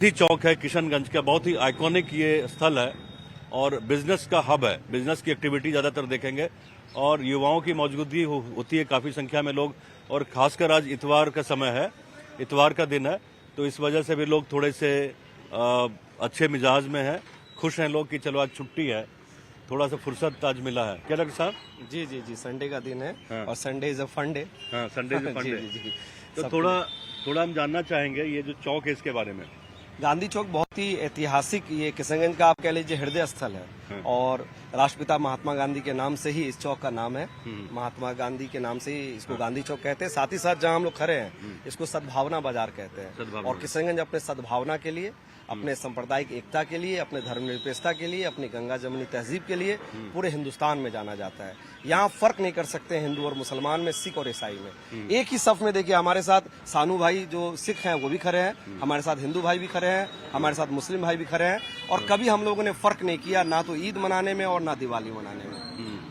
गांधी चौक है किशनगंज का, बहुत ही आइकॉनिक ये स्थल है और बिजनेस का हब है। बिजनेस की एक्टिविटी ज्यादातर देखेंगे और युवाओं की मौजूदगी होती है काफी संख्या में लोग, और खासकर आज इतवार का समय है, इतवार का दिन है, तो इस वजह से भी लोग थोड़े से अच्छे मिजाज में हैं, खुश हैं लोग कि चलो आज छुट्टी है, थोड़ा सा फुर्सत आज मिला है। क्या डॉक्टर साहब? जी जी जी, संडे का दिन है। हाँ। और Sunday is a fun day. हाँ, संडे इज फन जी डे। जी जी। तो थोड़ा हम जानना चाहेंगे ये जो चौक है इसके बारे में। गांधी चौक बहुत ही ऐतिहासिक, ये किशनगंज का आप कह लीजिए हृदय स्थल है। हाँ। और राष्ट्रपिता महात्मा गांधी के नाम से ही इस चौक का नाम है। महात्मा गांधी के नाम से ही इसको गांधी चौक कहते हैं। साथ ही साथ जहां हम लोग खड़े हैं इसको सद्भावना बाजार कहते हैं। और किशनगंज अपने सद्भावना के लिए, अपने सांप्रदायिक एकता के लिए, अपने धर्मनिरपेक्षता के लिए, अपनी गंगा जमुनी तहजीब के लिए पूरे हिंदुस्तान में जाना जाता है। यहाँ फर्क नहीं कर सकते हिंदू और मुसलमान में, सिख और ईसाई में। एक ही सफ में देखिए हमारे साथ सानू भाई जो सिख हैं वो भी खड़े हैं, हमारे साथ हिंदू भाई भी खड़े हैं, हमारे साथ मुस्लिम भाई भी खड़े हैं। और कभी हम लोगों ने फर्क नहीं किया, ना तो ईद मनाने में और ना दिवाली मनाने में।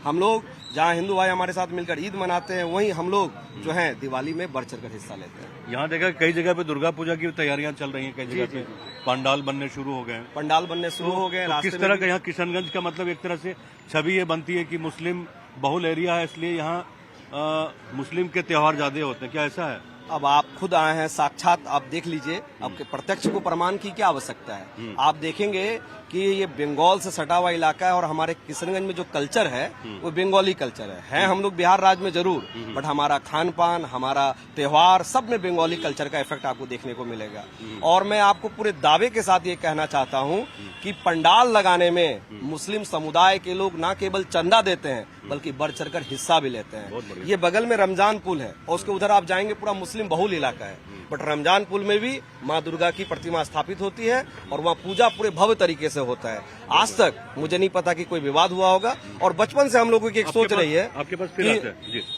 हम लोग जहाँ हिंदू भाई हमारे साथ मिलकर ईद मनाते हैं, वहीं हम लोग जो है दिवाली में बढ़ चढ़कर हिस्सा लेते हैं। यहाँ देखा कई जगह पे दुर्गा पूजा की तैयारियां चल रही हैं, कई जगह पे पंडाल बनने शुरू हो गए हैं। पंडाल बनने शुरू हो गए। तो किस तरह का यहाँ किशनगंज का मतलब एक तरह से छवि ये बनती है कि मुस्लिम बहुल एरिया है, इसलिए यहाँ मुस्लिम के त्योहार ज्यादा होते हैं, क्या ऐसा है? अब आप खुद आए हैं, साक्षात आप देख लीजिए, आपके प्रत्यक्ष को प्रमाण की क्या आवश्यकता है। आप देखेंगे कि ये बंगाल से सटा हुआ इलाका है और हमारे किशनगंज में जो कल्चर है वो बंगाली कल्चर है। हम लोग बिहार राज्य में जरूर, बट हमारा खान पान, हमारा त्योहार सब में बंगाली कल्चर का इफेक्ट आपको देखने को मिलेगा। और मैं आपको पूरे दावे के साथ ये कहना चाहता हूँ कि पंडाल लगाने में मुस्लिम समुदाय के लोग न केवल चंदा देते हैं बल्कि बढ़ चढ़कर हिस्सा भी लेते हैं। ये बगल में रमजान पुल है और उसके उधर आप जाएंगे पूरा मुस्लिम बहुल इलाका है, बट रमजान पुल में भी माँ दुर्गा की प्रतिमा स्थापित होती है और वहाँ पूजा पूरे भव्य तरीके से होता है। आज तक मुझे नहीं पता कि कोई विवाद हुआ होगा। और बचपन से हम लोगों की एक सोच रही है आपके पास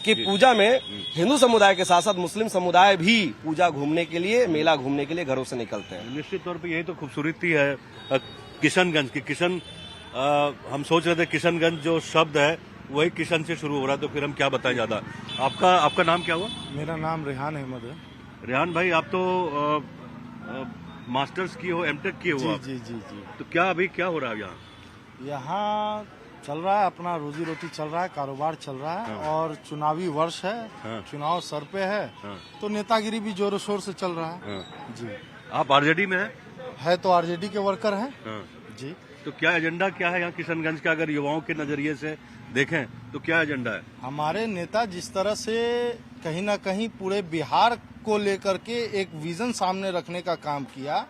कि पूजा में हिंदू समुदाय के साथ साथ मुस्लिम समुदाय भी पूजा घूमने के लिए, मेला घूमने के लिए घरों से निकलते हैं। निश्चित तौर पर यही तो खूबसूरती है किशनगंज की। हम सोच रहे थे किशनगंज जो शब्द है वही किशन से शुरू हो रहा है, तो फिर हम क्या बताएं ज्यादा। आपका नाम क्या हुआ? मेरा नाम रेहान अहमद है। रेहान भाई, आप तो मास्टर्स की हो, एमटेक की हो। जी जी जी। तो क्या अभी क्या हो रहा है यहाँ? यहाँ चल रहा है, अपना रोजी रोटी चल रहा है, कारोबार चल रहा है। हाँ। और चुनावी वर्ष है। हाँ। चुनाव सर पे है। हाँ। तो नेतागिरी भी जोरों शोर से चल रहा है। हाँ। जी। आप आरजेडी में है तो आरजेडी के वर्कर हैं। हाँ। जी। तो क्या एजेंडा क्या है यहाँ किशनगंज का, अगर युवाओं के नजरिए से देखें तो क्या एजेंडा है? हमारे नेता जिस तरह से कहीं ना कहीं पूरे बिहार को लेकर के एक विजन सामने रखने का काम किया,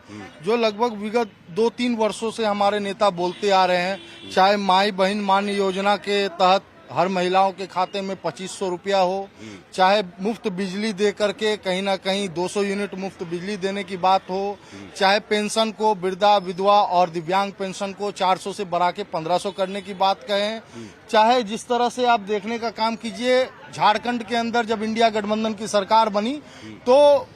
जो लगभग विगत 2-3 वर्षों से हमारे नेता बोलते आ रहे हैं, चाहे माई बहन मान्य योजना के तहत हर महिलाओं के खाते में 2500 रुपया हो, चाहे मुफ्त बिजली दे करके कहीं ना कहीं 200 यूनिट मुफ्त बिजली देने की बात हो, चाहे पेंशन को वृद्धा विधवा और दिव्यांग पेंशन को 400 से बढ़ा के 1500 करने की बात कहें, चाहे जिस तरह से आप देखने का काम कीजिए, झारखंड के अंदर जब इंडिया गठबंधन की सरकार बनी तो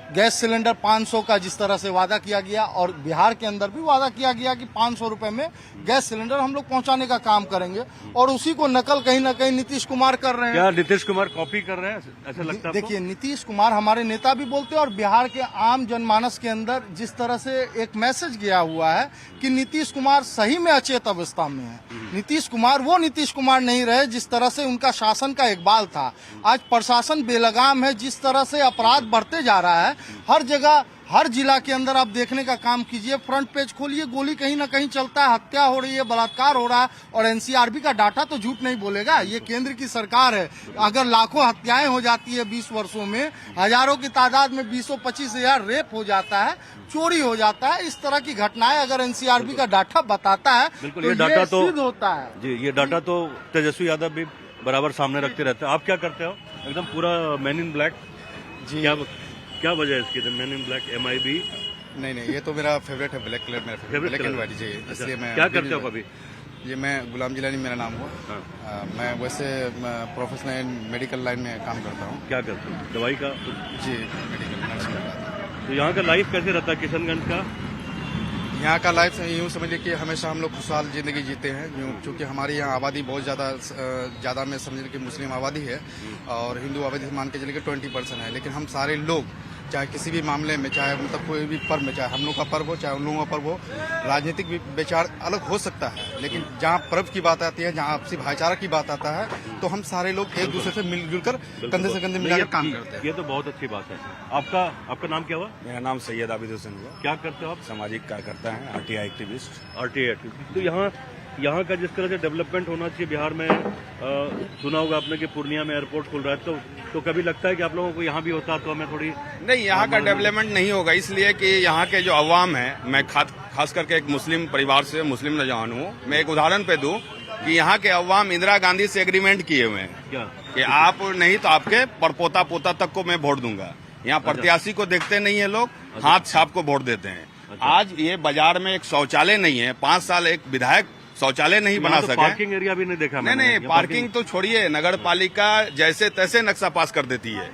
गैस सिलेंडर 500 का जिस तरह से वादा किया गया, और बिहार के अंदर भी वादा किया गया कि 500 रुपए में गैस सिलेंडर हम लोग पहुंचाने का काम करेंगे, और उसी को नकल कहीं ना कहीं नीतीश कुमार कर रहे हैं। क्या नीतीश कुमार कॉपी कर रहे हैं, ऐसा लगता है? देखिए, नीतीश कुमार हमारे नेता भी बोलते हैं और बिहार के आम जनमानस के अंदर जिस तरह से एक मैसेज गया हुआ है कि नीतीश कुमार सही में अचेत अवस्था में है। नीतीश कुमार वो नीतीश कुमार नहीं रहे जिस तरह से उनका शासन का इकबाल था। आज प्रशासन बेलगाम है, जिस तरह से अपराध बढ़ते जा रहा है, हर जगह हर जिला के अंदर आप देखने का काम कीजिए, फ्रंट पेज खोलिए, गोली कहीं ना कहीं चलता है, हत्या हो रही है, बलात्कार हो रहा है। और एनसीआरबी का डाटा तो झूठ नहीं बोलेगा, ये केंद्र की सरकार है। अगर लाखों हत्याएं हो जाती है 20 वर्षों में, हजारों की तादाद में 20-25 हजार रेप हो जाता है, चोरी हो जाता है, इस तरह की घटनाएं अगर एनसीआरबी का डाटा बताता है बिल्कुल, तो ये डाटा तो सिद्ध होता है। जी, ये डाटा तो तेजस्वी यादव भी बराबर सामने रखते रहते हैं। आप क्या करते हो? एकदम पूरा मैन इन ब्लैक जी। क्या वजह है इसकी, मैन इन ब्लैक MIB? नहीं, ये तो मेरा फेवरेट है, ब्लैक कलर मेरा फेवरेट, ब्लैक एंड व्हाइट जी। इसलिए मैं क्या करते हो अभी? ये मैं गुलाम जिलानी मेरा नाम हुआ। हाँ। मैं वैसे प्रोफेशनल मेडिकल लाइन में काम करता हूँ। क्या करते हो? दवाई का? जी, मेडिकल नर्स कर रहा था। तो यहाँ का लाइफ कैसे रहता है किशनगंज का? यहाँ का लाइफ यूँ समझिए कि हमेशा हम लोग खुशहाल जिंदगी जीते हैं, क्योंकि हमारी यहाँ आबादी बहुत ज़्यादा में समझिए कि मुस्लिम आबादी है और हिंदू आबादी मान के चलिए 20% है, लेकिन हम सारे लोग चाहे किसी भी मामले में, चाहे मतलब कोई भी पर्व में, चाहे हम लोग का पर्व हो चाहे उन लोगों का पर्व हो, राजनीतिक विचार अलग हो सकता है, लेकिन जहाँ पर्व की बात आती है, जहाँ आपसी भाईचारा की बात आता है, तो हम सारे लोग एक दूसरे से मिलजुल कर कंधे से कंधे मिलाकर काम करते हैं। ये तो बहुत अच्छी बात है। आपका नाम क्या हुआ? मेरा नाम सैयद आबिद हुसैन हुआ। क्या करते हो आप? सामाजिक कार्यकर्ता हैं, आरटीआई एक्टिविस्ट। RTI activist. तो यहाँ का जिस तरह से डेवलपमेंट होना चाहिए बिहार में, सुना होगा आपने कि पूर्णिया में एयरपोर्ट खुल रहा है, तो कभी लगता है कि आप लोगों को यहाँ भी होता तो हमें थोड़ी नहीं, यहाँ का डेवलपमेंट नहीं होगा, इसलिए कि यहाँ के जो अवाम है, मैं खास करके एक मुस्लिम परिवार से मुस्लिम नौजवान हूँ, मैं एक उदाहरण पे दूं कि यहाँ के अवाम इंदिरा गांधी से एग्रीमेंट किए हुए हैं क्या कि आप नहीं तो आपके परपोता पोता तक को मैं वोट दूंगा। यहाँ प्रत्याशी को देखते नहीं है लोग, हाथ छाप को वोट देते हैं। आज ये बाजार में एक शौचालय नहीं है, 5 साल एक विधायक शौचालय नहीं बना सके। पार्किंग एरिया भी नहीं देखा मैंने। नहीं, पार्किंग तो छोड़िए, नगर पालिका जैसे तैसे नक्शा पास कर देती है।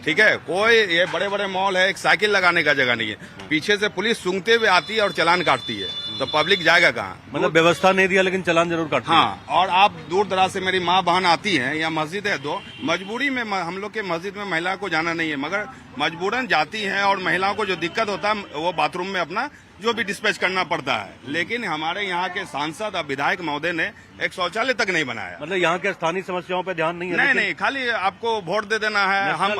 ठीक है, कोई ये बड़े बड़े मॉल है, एक साइकिल लगाने का जगह नहीं है, पीछे से पुलिस सूंघते हुए आती है और चालान काटती है, तो पब्लिक जाएगा कहाँ? मतलब व्यवस्था नहीं दिया लेकिन चालान जरूर काटती है। हाँ, और आप दूर दराज से, मेरी माँ बहन आती है, या मस्जिद है दो, मजबूरी में हम लोग के मस्जिद में महिला को जाना नहीं है, मगर मजबूरन जाती हैं, और महिलाओं को जो दिक्कत होता है वो बाथरूम में अपना जो भी डिस्पैच करना पड़ता है। लेकिन हमारे यहाँ के सांसद और विधायक महोदय ने एक शौचालय तक नहीं बनाया। मतलब यहाँ के स्थानीय समस्याओं पे ध्यान नहीं है। नहीं, खाली आपको वोट दे देना है। हम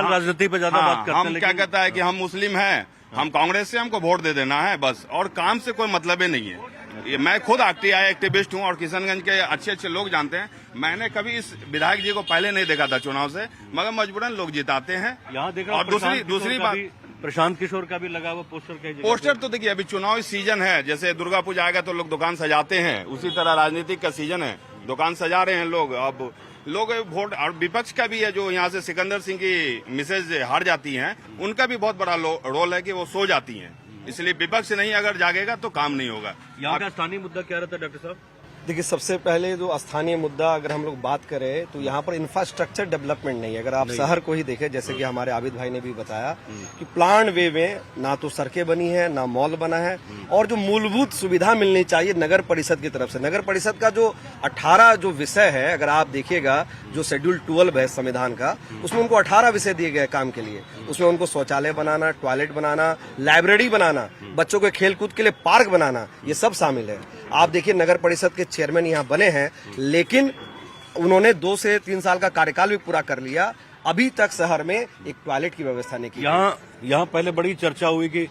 राजनीति पे ज्यादा बात करते हैं। हम क्या कहता है कि हम मुस्लिम हैं, हम कांग्रेस से, हमको वोट दे देना है बस, और काम से कोई मतलब ही नहीं है। मैं खुद आरटीआई एक्टिविस्ट हूँ और किशनगंज के अच्छे लोग जानते हैं, मैंने कभी इस विधायक जी को पहले नहीं देखा था चुनाव से, मगर मजबूरन लोग जिताते हैं। यहाँ देखा। और दूसरी बात, प्रशांत किशोर का भी लगा हुआ पोस्टर तो देखिए, अभी चुनावी सीजन है, जैसे दुर्गा पूजा आएगा तो लोग दुकान सजाते हैं, उसी तरह राजनीतिक का सीजन है, दुकान सजा रहे हैं लोग। अब लोग वोट, और विपक्ष का भी है, जो यहाँ से सिकंदर सिंह की मिसेज हार जाती हैं, उनका भी बहुत बड़ा रोल है कि वो सो जाती हैं, इसलिए विपक्ष नहीं अगर जागेगा तो काम नहीं होगा। यहाँ का स्थानीय मुद्दा क्या रहता है डॉक्टर साहब? देखिए, सबसे पहले जो स्थानीय मुद्दा अगर हम लोग बात करें तो यहाँ पर इंफ्रास्ट्रक्चर डेवलपमेंट नहीं है। अगर आप शहर को ही देखें, जैसे कि हमारे आबिद भाई ने भी बताया कि प्लान वे में ना तो सड़कें बनी है, ना मॉल बना है, और जो मूलभूत सुविधा मिलनी चाहिए नगर परिषद की तरफ से, नगर परिषद का जो 18 जो विषय है, अगर आप देखिएगा जो शेड्यूल 12 है संविधान का, उसमें उनको 18 विषय दिए गए काम के लिए। उसमें उनको शौचालय बनाना, टॉयलेट बनाना, लाइब्रेरी बनाना, बच्चों के खेलकूद के लिए पार्क बनाना, ये सब शामिल है। आप देखिए, नगर परिषद के चेयरमैन यहाँ बने हैं, लेकिन उन्होंने 2 से 3 साल का कार्यकाल भी पूरा कर लिया, अभी तक शहर में एक टॉयलेट की व्यवस्था नहीं की। यहाँ पहले बड़ी चर्चा हुई कि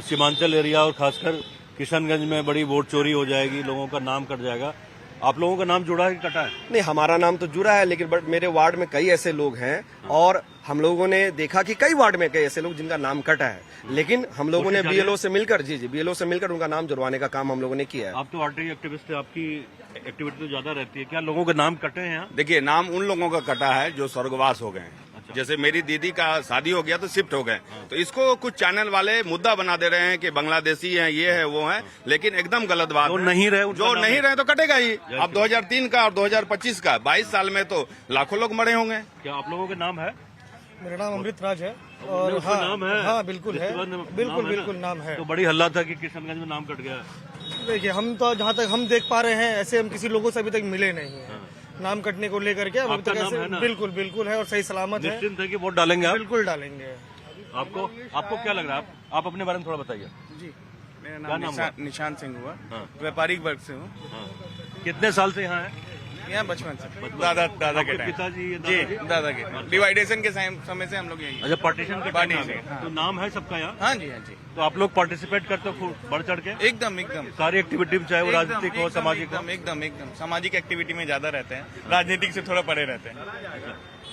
सीमांचल एरिया और खासकर किशनगंज में बड़ी वोट चोरी हो जाएगी, लोगों का नाम कट जाएगा। आप लोगों का नाम जुड़ा है कि कटा है? नहीं, हमारा नाम तो जुड़ा है, लेकिन बट मेरे वार्ड में कई ऐसे लोग हैं, और हम लोगों ने देखा कि कई वार्ड में कई ऐसे लोग जिनका नाम कटा है, लेकिन हम लोगों ने बीएलओ से मिलकर बीएलओ से मिलकर उनका नाम जुड़वाने का काम हम लोगों ने किया है। आप तो आरटीआई एक्टिविस्ट है, आपकी एक्टिविटी तो ज्यादा रहती है, क्या लोगों के नाम कटे हैं यहाँ? देखिए, नाम उन लोगों का कटा है जो स्वर्गवास हो गए हैं। जैसे मेरी दीदी का शादी हो गया तो शिफ्ट हो गए, तो इसको कुछ चैनल वाले मुद्दा बना दे रहे हैं कि बांग्लादेशी है, ये है, वो है, लेकिन एकदम गलत बात है। जो नहीं रहे तो कटेगा ही। अब 2003 का और 2025 का 22 साल में तो लाखों लोग मरे होंगे। क्या आप लोगों के नाम है? मेरा नाम अमृत राज है, और हाँ, नाम है? हाँ, बिल्कुल है, बिल्कुल नाम है। तो बड़ी हल्ला था कि किशनगंज में नाम कट गया। देखिए, हम तो जहाँ तक हम देख पा रहे हैं, ऐसे हम किसी लोगों से अभी तक मिले नहीं है नाम कटने को लेकर के। अभी तक ऐसे बिल्कुल है और सही सलामत है। निश्चिंत है कि वोट डालेंगे आप? बिल्कुल डालेंगे। आपको क्या लग रहा है? आप अपने बारे में थोड़ा बताइए। जी, मेरा नाम निशान सिंह हुआ, व्यापारिक वर्ग से हूँ। कितने साल से यहाँ है? यहाँ बचपन से, दादा के टाइम। पिताजी? जी, दादा के डिवाइडेशन के समय से हम लोग यही। अच्छा, पार्टीशन के टाइम से। हाँ। तो नाम है सबका यहाँ? हाँ जी। तो आप लोग पार्टिसिपेट करते हो बढ़ चढ़ के? एकदम सारी एक्टिविटी में, चाहे वो राजनीतिक हो, सामाजिक हो? एकदम सामाजिक एक्टिविटी में ज्यादा रहते हैं, राजनीतिक से थोड़ा परे रहते हैं।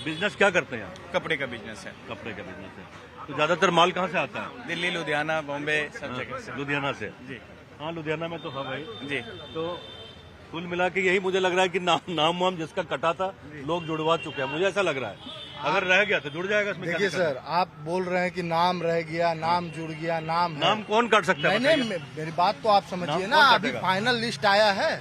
बिजनेस क्या करते हैं यहाँ? कपड़े का बिजनेस है। कपड़े का बिजनेस है। तो ज्यादातर माल कहाँ से आता है? दिल्ली, लुधियाना, बॉम्बे, सब जगह से। लुधियाना से? जी हाँ, लुधियाना में तो है भाई जी। तो कुल मिला के यही मुझे लग रहा है कि नाम वाम जिसका कटा था लोग जुड़वा चुके हैं, मुझे ऐसा लग रहा है। अगर रह गया तो जुड़ जाएगा इसमें। देखिए सर, आप बोल रहे हैं कि नाम रह गया, नाम जुड़ गया, नाम कौन काट सकता है? नहीं, मेरी बात तो आप समझिए ना। अभी फाइनल लिस्ट आया है,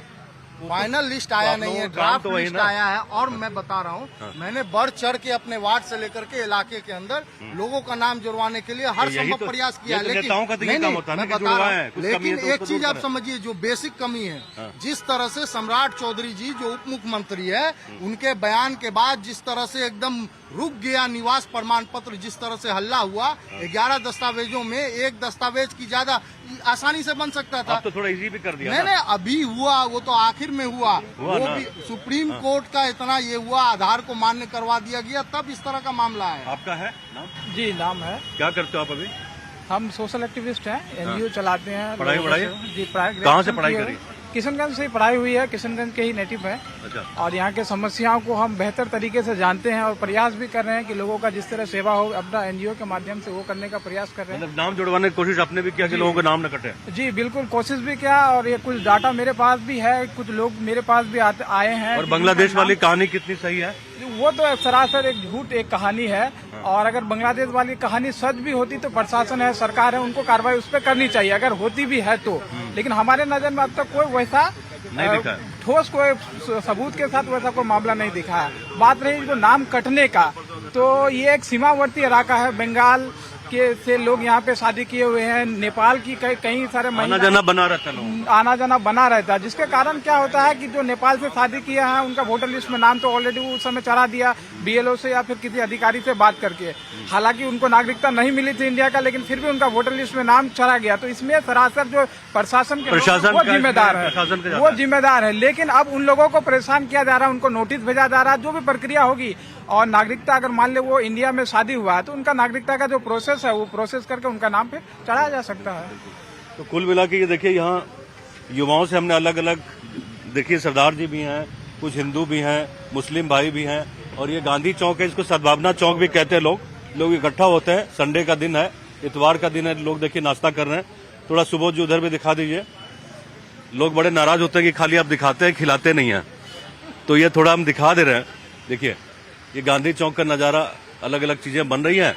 फाइनल लिस्ट आया आप नहीं लोगों है, का काम ड्राफ्ट तो वही लिस्ट ना। आया है। और मैं बता रहा हूँ, मैंने बढ़ चढ़ के अपने वार्ड से लेकर के इलाके के अंदर लोगों का नाम जुड़वाने के लिए हर तो यही संभव तो- प्रयास किया। ये तो लेकिन नेताओं का तो ये नहीं, काम नहीं, होता है ना मैं कि बता रहा जुड़वाएं, हूँ, कुछ कमी है लेकिन तो एक उसको चीज दूर आप करें। समझिए, जो बेसिक कमी है, जिस तरह से सम्राट चौधरी जी जो उप मुख्यमंत्री है, उनके बयान के बाद जिस तरह से एकदम रुक गया निवास प्रमाण पत्र, जिस तरह से हल्ला हुआ, 11 दस्तावेजों में एक दस्तावेज की ज्यादा आसानी से बन सकता था। अब तो थोड़ा इजी भी कर दिया नहीं ना। नहीं, अभी हुआ, वो तो आखिर में हुआ वो ना। भी सुप्रीम कोर्ट का इतना ये हुआ, आधार को मान्य करवा दिया गया, तब इस तरह का मामला है। आपका है नाम? जी नाम है। क्या करते हो आप अभी? हम सोशल एक्टिविस्ट हैं, एनजीओ चलाते हैं। पढ़ाई लोगों वढ़ाई? से- जी पढ़ाई। कहाँ से ग्रेजुएशन पढ़ाई की है। करी? किशनगंज से ही पढ़ाई हुई है, किशनगंज के ही नेटिव है अच्छा। और यहाँ के समस्याओं को हम बेहतर तरीके से जानते हैं और प्रयास भी कर रहे हैं कि लोगों का जिस तरह सेवा हो अपना एनजीओ के माध्यम से वो करने का प्रयास कर रहे हैं। मतलब नाम जुड़वाने की कोशिश आपने भी किया कि लोगों का नाम न कटे? जी बिल्कुल, कोशिश भी किया और ये कुछ डाटा मेरे पास भी है, कुछ लोग मेरे पास भी आए हैं। और बांग्लादेश वाली कहानी कितनी सही है? वो तो सरासर एक झूठ एक कहानी है, और अगर बांग्लादेश वाली कहानी सच भी होती तो प्रशासन है, सरकार है, उनको कार्रवाई उस पर करनी चाहिए अगर होती भी है तो। लेकिन हमारे नजर में अब तक कोई वैसा नहीं दिखा है। ठोस कोई सबूत के साथ वैसा कोई मामला नहीं दिखा है। बात रही जो नाम कटने का, तो ये एक सीमावर्ती इलाका है, बंगाल के से लोग यहाँ पे शादी किए हुए हैं, नेपाल की कई सारे आना महिला जाना बना रहता है लोगों का। आना जाना बना रहता है, जिसके कारण क्या होता है कि जो नेपाल से शादी किए हैं उनका वोटर लिस्ट में नाम तो ऑलरेडी उस समय चढ़ा दिया बीएलओ से या फिर किसी अधिकारी से बात करके। हालांकि उनको नागरिकता नहीं मिली थी इंडिया का, लेकिन फिर भी उनका वोटर लिस्ट में नाम चढ़ा गया। तो इसमें सरासर जो प्रशासन के लोग हैं, वो का जिम्मेदार प्रशासन का है, ज्यादा वो है। जिम्मेदार है। लेकिन अब उन लोगों को परेशान किया जा रहा है, उनको नोटिस भेजा जा रहा है, जो भी प्रक्रिया होगी। और नागरिकता अगर मान ले वो इंडिया में शादी हुआ है तो उनका नागरिकता का जो प्रोसेस है वो प्रोसेस करके उनका नाम फिर चढ़ाया जा सकता है। तो कुल मिला के ये देखिए, यहाँ युवाओं से हमने अलग अलग देखिए, सरदार जी भी हैं, कुछ हिंदू भी हैं, मुस्लिम भाई भी हैं, और ये गांधी चौक है, इसको सद्भावना चौक भी कहते हैं। लोग इकट्ठा होते हैं, संडे का दिन है, इतवार का दिन है, लोग देखिए नाश्ता कर रहे हैं। थोड़ा सुबोध जी उधर भी दिखा दीजिए। लोग बड़े नाराज होते हैं कि खाली आप दिखाते हैं, खिलाते नहीं हैं, तो ये थोड़ा हम दिखा दे रहे हैं। देखिए ये गांधी चौक का नजारा, अलग अलग चीजें बन रही हैं,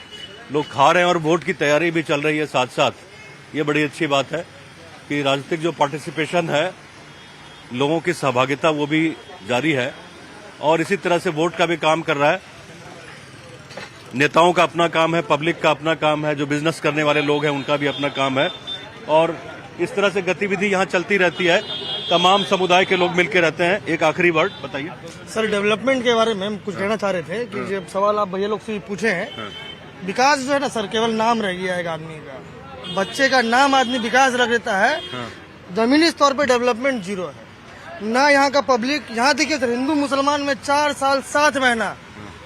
लोग खा रहे हैं और वोट की तैयारी भी चल रही है साथ साथ। ये बड़ी अच्छी बात है कि राजनीतिक जो पार्टिसिपेशन है, लोगों की सहभागिता, वो भी जारी है और इसी तरह से वोट का भी काम कर रहा है। नेताओं का अपना काम है, पब्लिक का अपना काम है, जो बिजनेस करने वाले लोग हैं उनका भी अपना काम है, और इस तरह से गतिविधि यहाँ चलती रहती है। तमाम समुदाय के लोग मिलकर रहते हैं। एक आखिरी वर्ड बताइए सर, डेवलपमेंट के बारे में हम कुछ कहना चाह रहे थे कि जब सवाल आप भैया लोग से पूछे हैं, विकास जो है ना सर, केवल नाम रह गया एक आदमी का। बच्चे का नाम आदमी विकास रख देता है, जमीनी तौर पे डेवलपमेंट जीरो है ना। यहाँ का पब्लिक, यहाँ देखिए सर, हिंदू मुसलमान में 4 साल 7 महीना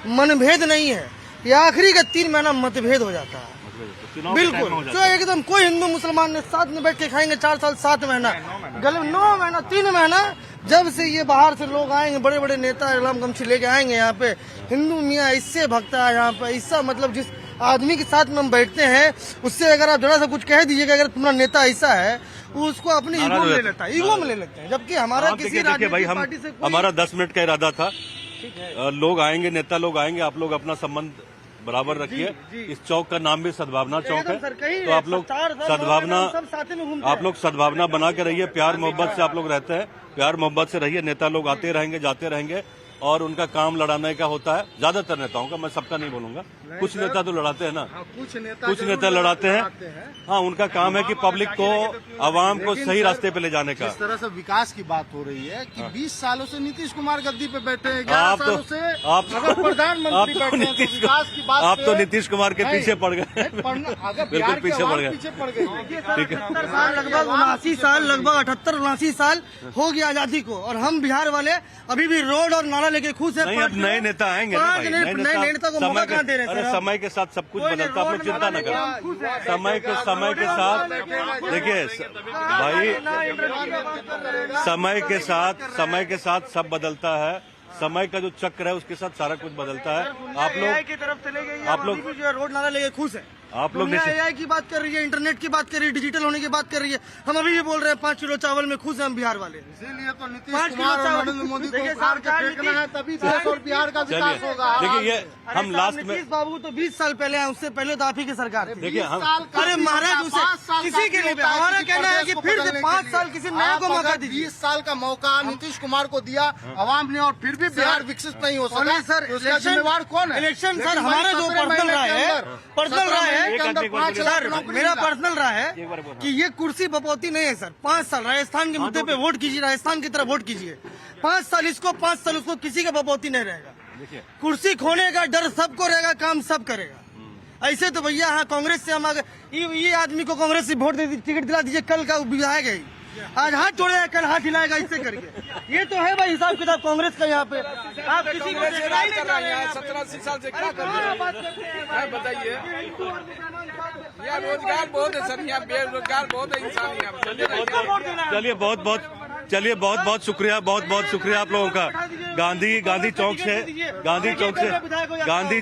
मनभेद नहीं है, ये आखिरी का 3 महीना मतभेद हो जाता है। बिल्कुल, जो एकदम कोई हिंदू मुसलमान ने साथ में बैठ के खाएंगे 4 साल 7 महीना, गले 9 महीना 3 महीना। जब से ये बाहर से लोग आएंगे, बड़े बड़े नेता इलाम गमछी लेके आएंगे यहाँ पे, हिंदू मियाँ इससे भगता है यहाँ पे, इससा मतलब जिस आदमी के साथ में हम बैठते हैं उससे अगर आप जरा सा कुछ कह दीजिएगा, अगर तुम्हारा नेता ऐसा है, वो उसको अपनी ईगो में ले लेता है, ईगो में ले लेते हैं। जबकि हमारा किसी देखिए भाई, राजनीतिक पार्टी से कोई हमारा 10 मिनट का इरादा था। लोग आएंगे, नेता लोग आएंगे, आप लोग अपना संबंध बराबर रखिए। इस चौक का नाम भी सद्भावना चौक है, तो आप लोग सद्भावना बना के रहिए, प्यार मोहब्बत से आप लोग रहते हैं, प्यार मोहब्बत से रहिए। नेता लोग आते रहेंगे, जाते रहेंगे, और उनका काम लड़ाने का होता है। ज्यादातर नेताओं का, मैं सबका नहीं बोलूंगा, कुछ नेता तो लड़ाते हैं ना, कुछ नेता लड़ाते हैं। हाँ, उनका काम है कि पब्लिक को, आवाम को सही रास्ते पे ले जाने का। जिस तरह से विकास की बात हो रही है कि 20 सालों से नीतीश कुमार गद्दी पे बैठे हैं, 11 आप सालों से अगर प्रधानमंत्री बैठे हैं, तो विकास की बात आप तो नीतीश कुमार के पीछे पड़ गए, अगर बिल्कुल पीछे पड़ गए। पीछे पड़ गए। ठीक है, 78 साल लगभग 79 साल, लगभग 78-79 साल हो गया आजादी को, और हम बिहार वाले अभी भी रोड और नाला लेके खुश है। नहीं, अब नए नेता आएंगे ना भाई, नए नेता को मौका कहाँ दे रहे हैं अरे सर? समय के साथ सब कुछ बदलता, आप लोग चिंता न करें। समय के साथ देखिए भाई, समय के साथ सब बदलता है। समय का जो चक्र है उसके साथ सारा कुछ बदलता है। आप लोग की तरफ चले गए, आप लोग जो है रोड नाला लेके खुश है। आप लोग दुनिया AI की बात कर रही है, इंटरनेट की बात कर रही है, डिजिटल होने की बात कर रही है। हम अभी भी बोल रहे हैं 5 किलो चावल में खुश हैं हम बिहार वाले। इसीलिए तो नीतीश 5 कुमार किलो और चावल नरेंद्र मोदी को देखिए उखाड़ के साहब, फेंकना है, तभी देश और बिहार का विकास होगा। देखिए ये अरे हम साहब, लास्ट में नीतीश बाबू तो 20 साल पहले आए, उससे पहले तो आप ही की सरकार थी। देखिए हम अरे महाराज उसे किसी के लिए हमारा कहना है कि फिर से 5 साल किसी नया को मौका दीजिए। 20 साल का मौका नीतीश कुमार को दिया अवाम ने, और फिर भी बिहार विकसित नहीं हो सका। सर तो उसका जिम्मेवार कौन है? इलेक्शन सर लेकिन हमारा भाई जो 17 पर्सनल महीने राय के है, अंदर, पर्सनल 17 राय महीने के है, अंदर 5 लाख सर नौकरी मेरा मिला। पर्सनल राय है कि ये कुर्सी बपौती नहीं है सर। 5 साल राजस्थान के मुद्दे पे वोट कीजिए, राजस्थान की तरफ वोट कीजिए। 5 साल इसको, 5 साल उसको, किसी का बपौती नहीं रहेगा। कुर्सी खोने का डर सबको रहेगा, काम सब करेगा। ऐसे तो भैया हाँ कांग्रेस से हम ये आदमी को कांग्रेस से वोट दे दीजिए, टिकट दिला दीजिए, कल का विधायक है, आज हाथ जोड़ेगा कल हाथ हिलाएगा, इससे करके। ये तो है भाई हिसाब किताब कांग्रेस का यहाँ पे। आप किसी को देखना ही नहीं चाह रहे हैं। 17-80 साल से क्या कर रहे कहाँ बात करते हैं हैं भाई? बताइए। हिंदू और मुसलमान बात करते हैं। यहाँ रोजगार बहुत है सर, यहाँ बेरोजगार बहुत है इंसान यहाँ। वोट देना है। चलिए बहुत बहुत शुक्रिया, बहुत बहुत शुक्रिया आप लोगों का। गांधी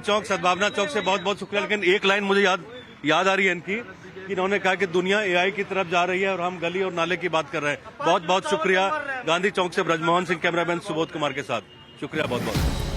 चौक सद्भावना चौक से बहुत बहुत शुक्रिया। लेकिन एक लाइन मुझे याद आ रही है इनकी, कि इन्होंने कहा कि दुनिया AI की तरफ जा रही है और हम गली और नाले की बात कर रहे हैं। बहुत बहुत शुक्रिया। गांधी चौक से ब्रजमोहन सिंह, कैमरामैन सुबोध कुमार के साथ, शुक्रिया बहुत बहुत।